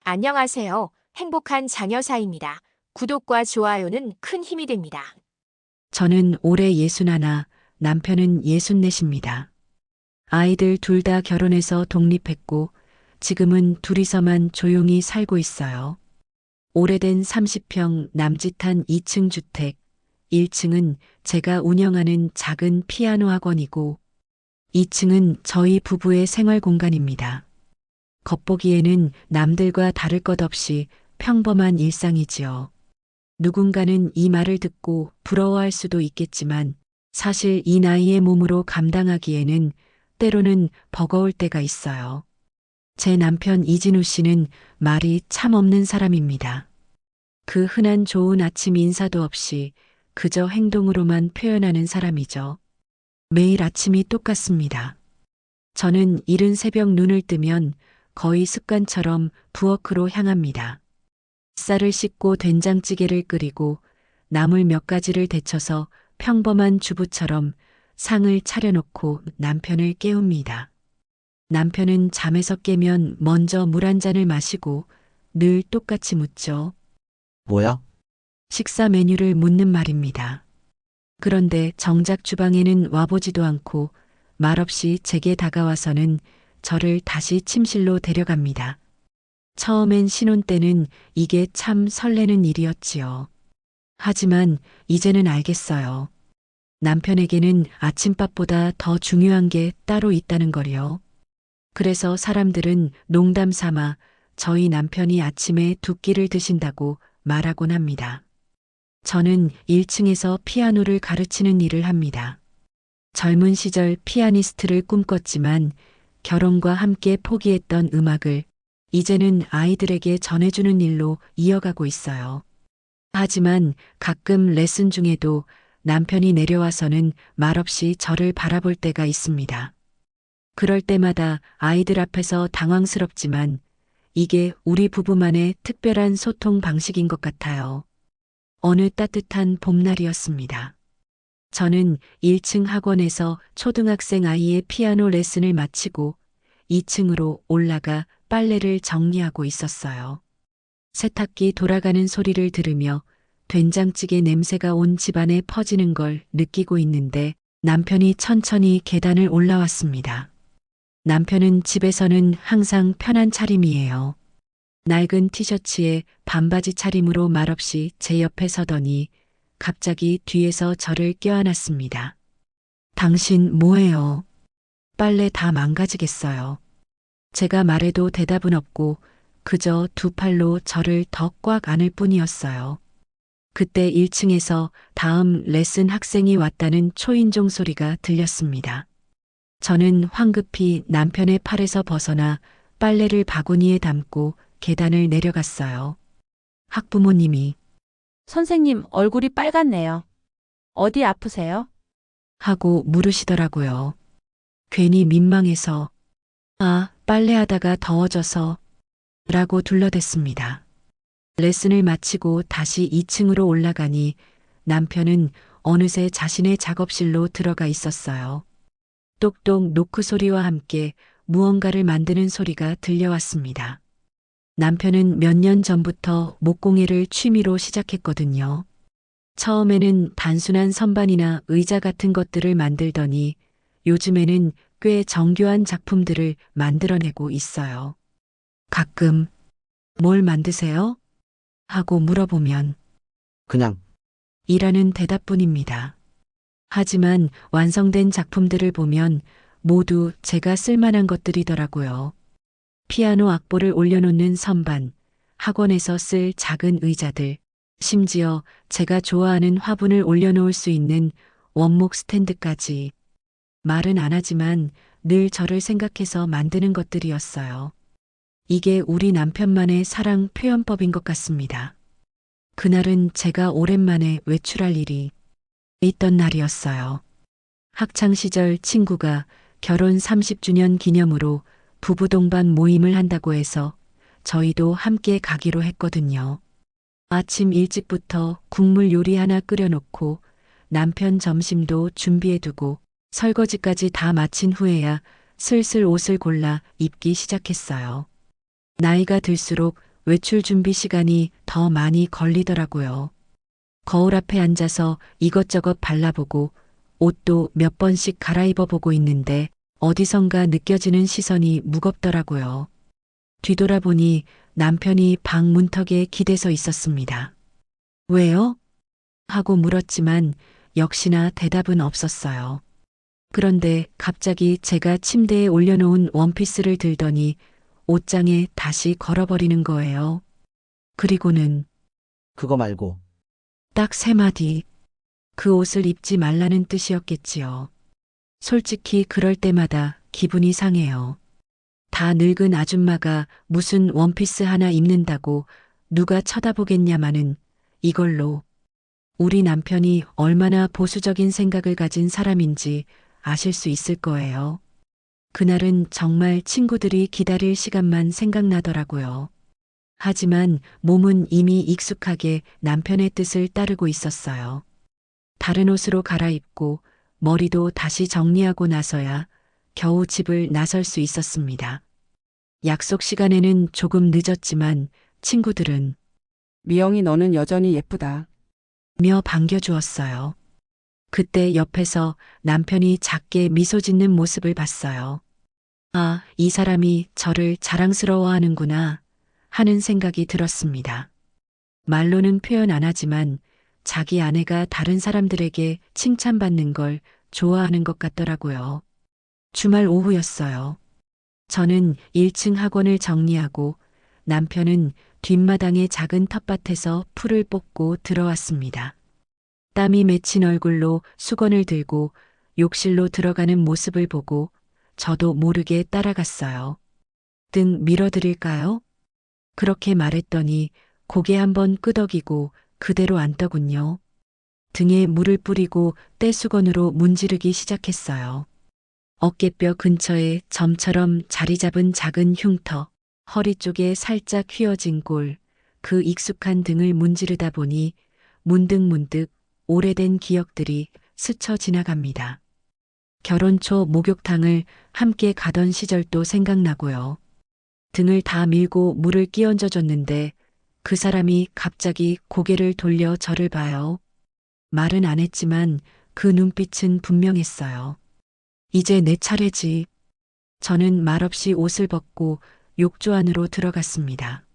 안녕하세요. 행복한 자녀사입니다. 구독과 좋아요는 큰 힘이 됩니다. 저는 올해 61, 남편은 64입니다. 아이들 둘 다 결혼해서 독립했고 지금은 둘이서만 조용히 살고 있어요. 오래된 30평 남짓한 2층 주택, 1층은 제가 운영하는 작은 피아노 학원이고 2층은 저희 부부의 생활 공간입니다. 겉보기에는 남들과 다를 것 없이 평범한 일상이지요. 누군가는 이 말을 듣고 부러워할 수도 있겠지만 사실 이 나이의 몸으로 감당하기에는 때로는 버거울 때가 있어요. 제 남편 이진우 씨는 말이 참 없는 사람입니다. 그 흔한 좋은 아침 인사도 없이 그저 행동으로만 표현하는 사람이죠. 매일 아침이 똑같습니다. 저는 이른 새벽 눈을 뜨면 거의 습관처럼 부엌으로 향합니다. 쌀을 씻고 된장찌개를 끓이고 나물 몇 가지를 데쳐서 평범한 주부처럼 상을 차려놓고 남편을 깨웁니다. 남편은 잠에서 깨면 먼저 물 한 잔을 마시고 늘 똑같이 묻죠. 뭐야? 식사 메뉴를 묻는 말입니다. 그런데 정작 주방에는 와보지도 않고 말없이 제게 다가와서는 저를 다시 침실로 데려갑니다. 처음엔 신혼 때는 이게 참 설레는 일이었지요. 하지만 이제는 알겠어요. 남편에게는 아침밥보다 더 중요한 게 따로 있다는 걸요. 그래서 사람들은 농담 삼아 저희 남편이 아침에 두 끼를 드신다고 말하곤 합니다. 저는 1층에서 피아노를 가르치는 일을 합니다. 젊은 시절 피아니스트를 꿈꿨지만 결혼과 함께 포기했던 음악을 이제는 아이들에게 전해주는 일로 이어가고 있어요. 하지만 가끔 레슨 중에도 남편이 내려와서는 말없이 저를 바라볼 때가 있습니다. 그럴 때마다 아이들 앞에서 당황스럽지만 이게 우리 부부만의 특별한 소통 방식인 것 같아요. 어느 따뜻한 봄날이었습니다. 저는 1층 학원에서 초등학생 아이의 피아노 레슨을 마치고 2층으로 올라가 빨래를 정리하고 있었어요. 세탁기 돌아가는 소리를 들으며 된장찌개 냄새가 온 집안에 퍼지는 걸 느끼고 있는데 남편이 천천히 계단을 올라왔습니다. 남편은 집에서는 항상 편한 차림이에요. 낡은 티셔츠에 반바지 차림으로 말없이 제 옆에 서더니 갑자기 뒤에서 저를 껴안았습니다. 당신 뭐해요? 빨래 다 망가지겠어요. 제가 말해도 대답은 없고 그저 두 팔로 저를 더 꽉 안을 뿐이었어요. 그때 1층에서 다음 레슨 학생이 왔다는 초인종 소리가 들렸습니다. 저는 황급히 남편의 팔에서 벗어나 빨래를 바구니에 담고 계단을 내려갔어요. 학부모님이 선생님, 얼굴이 빨갛네요. 어디 아프세요? 하고 물으시더라고요. 괜히 민망해서 빨래하다가 더워져서 라고 둘러댔습니다. 레슨을 마치고 다시 2층으로 올라가니 남편은 어느새 자신의 작업실로 들어가 있었어요. 똑똑 노크 소리와 함께 무언가를 만드는 소리가 들려왔습니다. 남편은 몇 년 전부터 목공예를 취미로 시작했거든요. 처음에는 단순한 선반이나 의자 같은 것들을 만들더니 요즘에는 꽤 정교한 작품들을 만들어내고 있어요. 가끔 뭘 만드세요? 하고 물어보면 그냥 이라는 대답뿐입니다. 하지만 완성된 작품들을 보면 모두 제가 쓸만한 것들이더라고요. 피아노 악보를 올려놓는 선반, 학원에서 쓸 작은 의자들, 심지어 제가 좋아하는 화분을 올려놓을 수 있는 원목 스탠드까지. 말은 안 하지만 늘 저를 생각해서 만드는 것들이었어요. 이게 우리 남편만의 사랑 표현법인 것 같습니다. 그날은 제가 오랜만에 외출할 일이 있던 날이었어요. 학창시절 친구가 결혼 30주년 기념으로 부부 동반 모임을 한다고 해서 저희도 함께 가기로 했거든요. 아침 일찍부터 국물 요리 하나 끓여놓고 남편 점심도 준비해두고 설거지까지 다 마친 후에야 슬슬 옷을 골라 입기 시작했어요. 나이가 들수록 외출 준비 시간이 더 많이 걸리더라고요. 거울 앞에 앉아서 이것저것 발라보고 옷도 몇 번씩 갈아입어보고 있는데 어디선가 느껴지는 시선이 무겁더라고요. 뒤돌아보니 남편이 방 문턱에 기대서 있었습니다. 왜요? 하고 물었지만 역시나 대답은 없었어요. 그런데 갑자기 제가 침대에 올려놓은 원피스를 들더니 옷장에 다시 걸어버리는 거예요. 그리고는 그거 말고. 딱 3마디. 그 옷을 입지 말라는 뜻이었겠지요. 솔직히 그럴 때마다 기분이 상해요. 다 늙은 아줌마가 무슨 원피스 하나 입는다고 누가 쳐다보겠냐마는 이걸로 우리 남편이 얼마나 보수적인 생각을 가진 사람인지 아실 수 있을 거예요. 그날은 정말 친구들이 기다릴 시간만 생각나더라고요. 하지만 몸은 이미 익숙하게 남편의 뜻을 따르고 있었어요. 다른 옷으로 갈아입고 머리도 다시 정리하고 나서야 겨우 집을 나설 수 있었습니다. 약속 시간에는 조금 늦었지만 친구들은 미영이 너는 여전히 예쁘다. 며 반겨주었어요. 그때 옆에서 남편이 작게 미소 짓는 모습을 봤어요. 아, 이 사람이 저를 자랑스러워하는구나 하는 생각이 들었습니다. 말로는 표현 안 하지만 자기 아내가 다른 사람들에게 칭찬받는 걸 좋아하는 것 같더라고요. 주말 오후였어요. 저는 1층 학원을 정리하고 남편은 뒷마당의 작은 텃밭에서 풀을 뽑고 들어왔습니다. 땀이 맺힌 얼굴로 수건을 들고 욕실로 들어가는 모습을 보고 저도 모르게 따라갔어요. 등 밀어드릴까요? 그렇게 말했더니 고개 한번 끄덕이고 그대로 앉더군요. 등에 물을 뿌리고 떼수건으로 문지르기 시작했어요. 어깨뼈 근처에 점처럼 자리 잡은 작은 흉터, 허리 쪽에 살짝 휘어진 골, 그 익숙한 등을 문지르다 보니 문득문득 오래된 기억들이 스쳐 지나갑니다. 결혼 초 목욕탕을 함께 가던 시절도 생각나고요. 등을 다 밀고 물을 끼얹어 줬는데 그 사람이 갑자기 고개를 돌려 저를 봐요. 말은 안 했지만 그 눈빛은 분명했어요. 이제 내 차례지. 저는 말없이 옷을 벗고 욕조 안으로 들어갔습니다.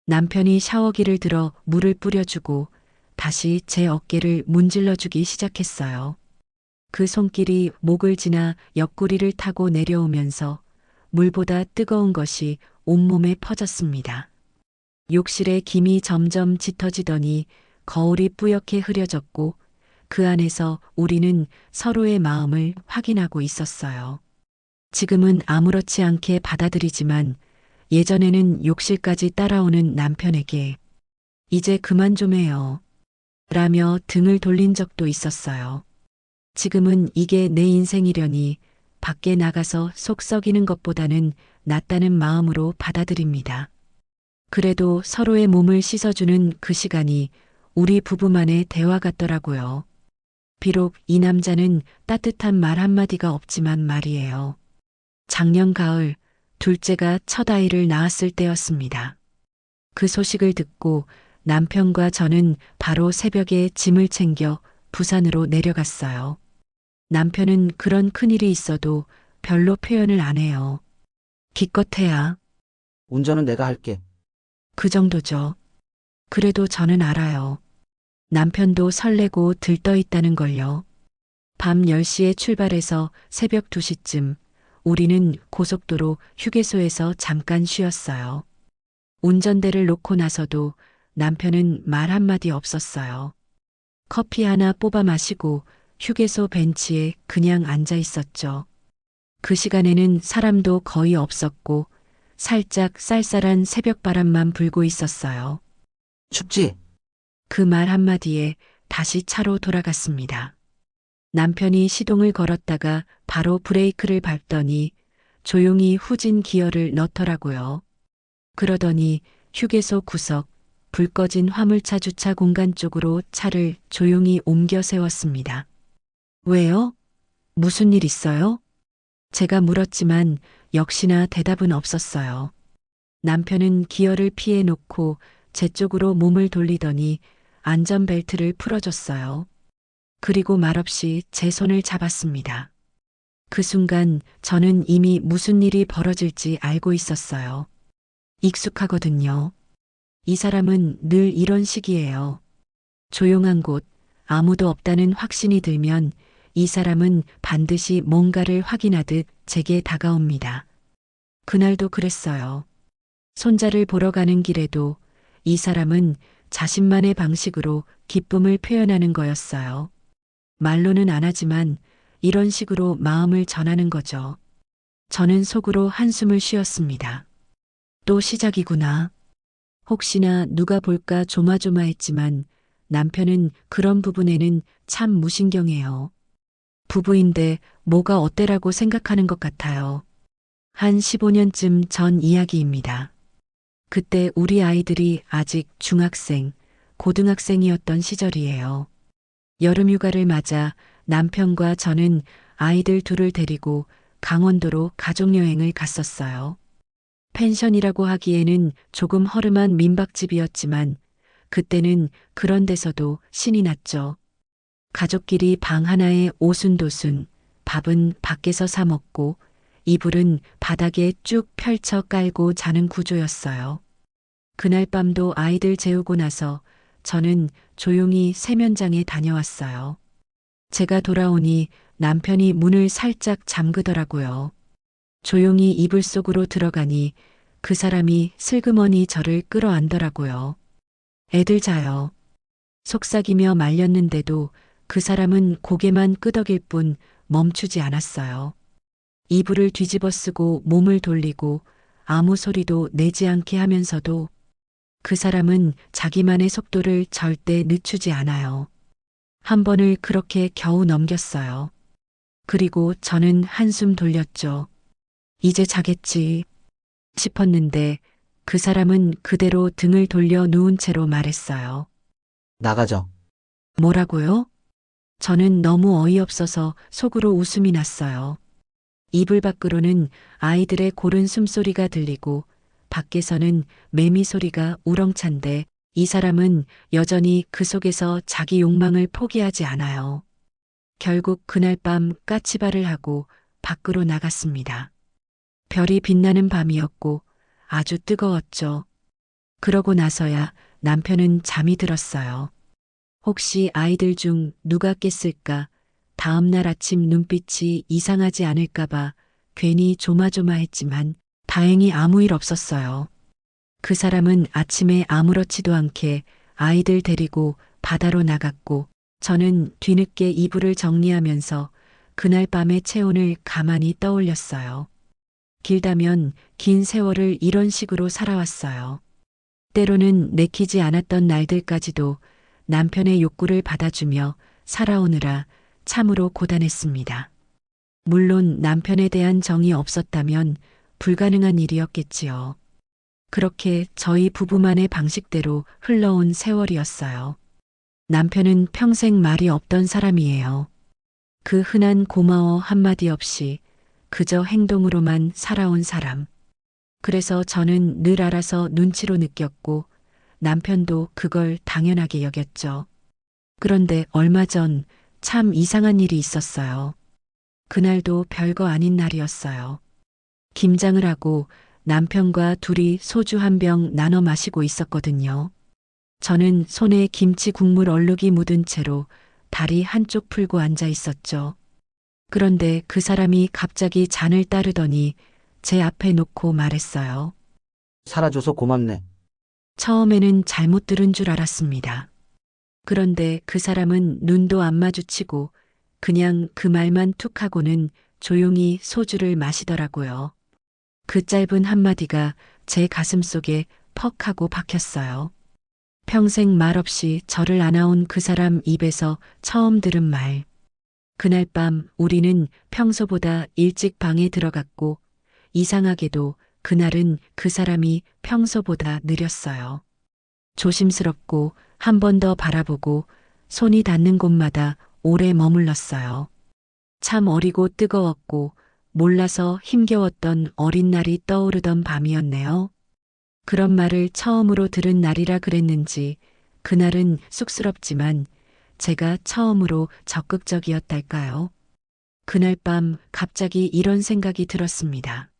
남편이 샤워기를 들어 물을 뿌려주고 다시 제 어깨를 문질러주기 시작했어요. 그 손길이 목을 지나 옆구리를 타고 내려오면서 물보다 뜨거운 것이 온몸에 퍼졌습니다. 욕실의 김이 점점 짙어지더니 거울이 뿌옇게 흐려졌고 그 안에서 우리는 서로의 마음을 확인하고 있었어요. 지금은 아무렇지 않게 받아들이지만 예전에는 욕실까지 따라오는 남편에게 이제 그만 좀 해요. 라며 등을 돌린 적도 있었어요. 지금은 이게 내 인생이려니 밖에 나가서 속 썩이는 것보다는 낫다는 마음으로 받아들입니다. 그래도 서로의 몸을 씻어주는 그 시간이 우리 부부만의 대화 같더라고요. 비록 이 남자는 따뜻한 말 한마디가 없지만 말이에요. 작년 가을 둘째가 첫 아이를 낳았을 때였습니다. 그 소식을 듣고 남편과 저는 바로 새벽에 짐을 챙겨 부산으로 내려갔어요. 남편은 그런 큰일이 있어도 별로 표현을 안 해요. 기껏해야 운전은 내가 할게. 그 정도죠. 그래도 저는 알아요. 남편도 설레고 들떠 있다는 걸요. 밤 10시에 출발해서 새벽 2시쯤 우리는 고속도로 휴게소에서 잠깐 쉬었어요. 운전대를 놓고 나서도 남편은 말 한마디 없었어요. 커피 하나 뽑아 마시고 휴게소 벤치에 그냥 앉아 있었죠. 그 시간에는 사람도 거의 없었고 살짝 쌀쌀한 새벽바람만 불고 있었어요. 춥지? 그 말 한마디에 다시 차로 돌아갔습니다. 남편이 시동을 걸었다가 바로 브레이크를 밟더니 조용히 후진 기어를 넣더라고요. 그러더니 휴게소 구석, 불 꺼진 화물차 주차 공간 쪽으로 차를 조용히 옮겨 세웠습니다. 왜요? 무슨 일 있어요? 제가 물었지만 역시나 대답은 없었어요. 남편은 기어를 피해 놓고 제 쪽으로 몸을 돌리더니 안전벨트를 풀어줬어요. 그리고 말없이 제 손을 잡았습니다. 그 순간 저는 이미 무슨 일이 벌어질지 알고 있었어요. 익숙하거든요. 이 사람은 늘 이런 식이에요. 조용한 곳, 아무도 없다는 확신이 들면 이 사람은 반드시 뭔가를 확인하듯 제게 다가옵니다. 그날도 그랬어요. 손자를 보러 가는 길에도 이 사람은 자신만의 방식으로 기쁨을 표현하는 거였어요. 말로는 안 하지만 이런 식으로 마음을 전하는 거죠. 저는 속으로 한숨을 쉬었습니다. 또 시작이구나. 혹시나 누가 볼까 조마조마했지만 남편은 그런 부분에는 참 무신경해요. 부부인데 뭐가 어때라고 생각하는 것 같아요. 한 15년쯤 전 이야기입니다. 그때 우리 아이들이 아직 중학생, 고등학생이었던 시절이에요. 여름휴가를 맞아 남편과 저는 아이들 둘을 데리고 강원도로 가족여행을 갔었어요. 펜션이라고 하기에는 조금 허름한 민박집이었지만 그때는 그런 데서도 신이 났죠. 가족끼리 방 하나에 오순도순, 밥은 밖에서 사 먹고 이불은 바닥에 쭉 펼쳐 깔고 자는 구조였어요. 그날 밤도 아이들 재우고 나서 저는 조용히 세면장에 다녀왔어요. 제가 돌아오니 남편이 문을 살짝 잠그더라고요. 조용히 이불 속으로 들어가니 그 사람이 슬그머니 저를 끌어안더라고요. 애들 자요. 속삭이며 말렸는데도 그 사람은 고개만 끄덕일 뿐 멈추지 않았어요. 이불을 뒤집어 쓰고 몸을 돌리고 아무 소리도 내지 않게 하면서도 그 사람은 자기만의 속도를 절대 늦추지 않아요. 한 번을 그렇게 겨우 넘겼어요. 그리고 저는 한숨 돌렸죠. 이제 자겠지 싶었는데 그 사람은 그대로 등을 돌려 누운 채로 말했어요. 나가죠. 뭐라고요? 저는 너무 어이없어서 속으로 웃음이 났어요. 이불 밖으로는 아이들의 고른 숨소리가 들리고 밖에서는 매미 소리가 우렁찬데 이 사람은 여전히 그 속에서 자기 욕망을 포기하지 않아요. 결국 그날 밤 까치발을 하고 밖으로 나갔습니다. 별이 빛나는 밤이었고 아주 뜨거웠죠. 그러고 나서야 남편은 잠이 들었어요. 혹시 아이들 중 누가 깼을까? 다음날 아침 눈빛이 이상하지 않을까봐 괜히 조마조마했지만 다행히 아무 일 없었어요. 그 사람은 아침에 아무렇지도 않게 아이들 데리고 바다로 나갔고 저는 뒤늦게 이불을 정리하면서 그날 밤의 체온을 가만히 떠올렸어요. 길다면 긴 세월을 이런 식으로 살아왔어요. 때로는 내키지 않았던 날들까지도 남편의 욕구를 받아주며 살아오느라 참으로 고단했습니다. 물론 남편에 대한 정이 없었다면 불가능한 일이었겠지요. 그렇게 저희 부부만의 방식대로 흘러온 세월이었어요. 남편은 평생 말이 없던 사람이에요. 그 흔한 고마워 한마디 없이 그저 행동으로만 살아온 사람. 그래서 저는 늘 알아서 눈치로 느꼈고 남편도 그걸 당연하게 여겼죠. 그런데 얼마 전 참 이상한 일이 있었어요. 그날도 별거 아닌 날이었어요. 김장을 하고 남편과 둘이 소주 한 병 나눠 마시고 있었거든요. 저는 손에 김치 국물 얼룩이 묻은 채로 다리 한쪽 풀고 앉아 있었죠. 그런데 그 사람이 갑자기 잔을 따르더니 제 앞에 놓고 말했어요. 살아줘서 고맙네. 처음에는 잘못 들은 줄 알았습니다. 그런데 그 사람은 눈도 안 마주치고 그냥 그 말만 툭 하고는 조용히 소주를 마시더라고요. 그 짧은 한마디가 제 가슴 속에 퍽 하고 박혔어요. 평생 말없이 저를 안아온 그 사람 입에서 처음 들은 말. 그날 밤 우리는 평소보다 일찍 방에 들어갔고 이상하게도 그날은 그 사람이 평소보다 느렸어요. 조심스럽고 한 번 더 바라보고 손이 닿는 곳마다 오래 머물렀어요. 참 어리고 뜨거웠고 몰라서 힘겨웠던 어린 날이 떠오르던 밤이었네요. 그런 말을 처음으로 들은 날이라 그랬는지 그날은 쑥스럽지만 제가 처음으로 적극적이었달까요? 그날 밤 갑자기 이런 생각이 들었습니다.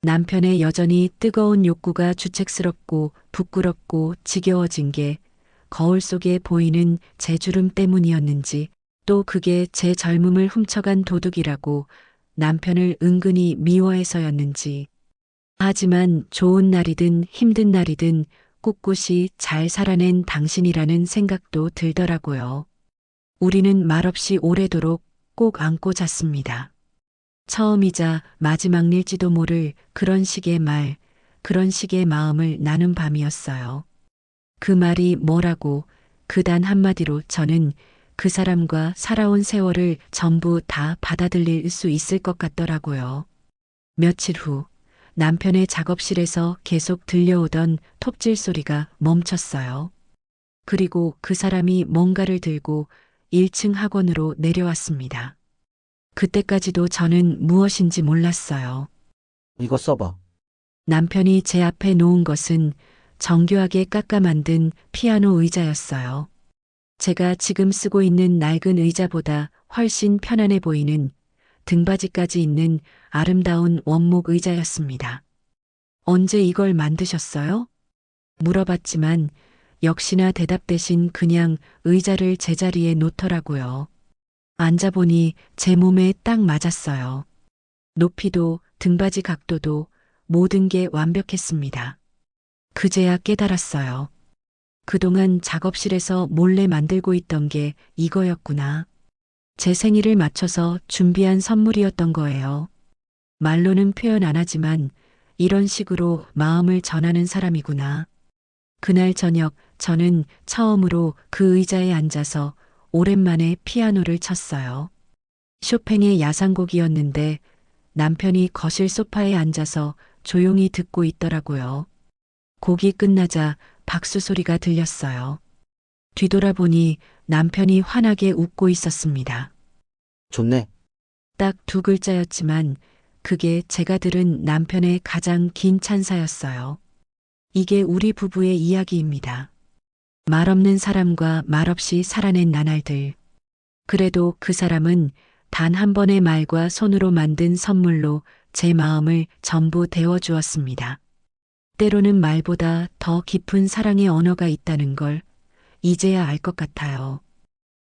남편의 여전히 뜨거운 욕구가 주책스럽고 부끄럽고 지겨워진 게 거울 속에 보이는 제 주름 때문이었는지 또 그게 제 젊음을 훔쳐간 도둑이라고 남편을 은근히 미워해서였는지. 하지만 좋은 날이든 힘든 날이든 꿋꿋이 잘 살아낸 당신이라는 생각도 들더라고요. 우리는 말없이 오래도록 꼭 안고 잤습니다. 처음이자 마지막일지도 모를 그런 식의 말, 그런 식의 마음을 나눈 밤이었어요. 그 말이 뭐라고 그 단 한마디로 저는 그 사람과 살아온 세월을 전부 다 받아들일 수 있을 것 같더라고요. 며칠 후 남편의 작업실에서 계속 들려오던 톱질 소리가 멈췄어요. 그리고 그 사람이 뭔가를 들고 1층 학원으로 내려왔습니다. 그때까지도 저는 무엇인지 몰랐어요. 이거 써봐. 남편이 제 앞에 놓은 것은 정교하게 깎아 만든 피아노 의자였어요. 제가 지금 쓰고 있는 낡은 의자보다 훨씬 편안해 보이는 등받이까지 있는 아름다운 원목 의자였습니다. 언제 이걸 만드셨어요? 물어봤지만 역시나 대답 대신 그냥 의자를 제자리에 놓더라고요. 앉아보니 제 몸에 딱 맞았어요. 높이도 등받이 각도도 모든 게 완벽했습니다. 그제야 깨달았어요. 그동안 작업실에서 몰래 만들고 있던 게 이거였구나. 제 생일을 맞춰서 준비한 선물이었던 거예요. 말로는 표현 안 하지만 이런 식으로 마음을 전하는 사람이구나. 그날 저녁 저는 처음으로 그 의자에 앉아서 오랜만에 피아노를 쳤어요. 쇼팽의 야상곡이었는데 남편이 거실 소파에 앉아서 조용히 듣고 있더라고요. 곡이 끝나자 박수 소리가 들렸어요. 뒤돌아보니 남편이 환하게 웃고 있었습니다. 좋네. 딱 2글자였지만 그게 제가 들은 남편의 가장 긴 찬사였어요. 이게 우리 부부의 이야기입니다. 말 없는 사람과 말없이 살아낸 나날들. 그래도 그 사람은 단 한 번의 말과 손으로 만든 선물로 제 마음을 전부 데워주었습니다. 때로는 말보다 더 깊은 사랑의 언어가 있다는 걸 이제야 알 것 같아요.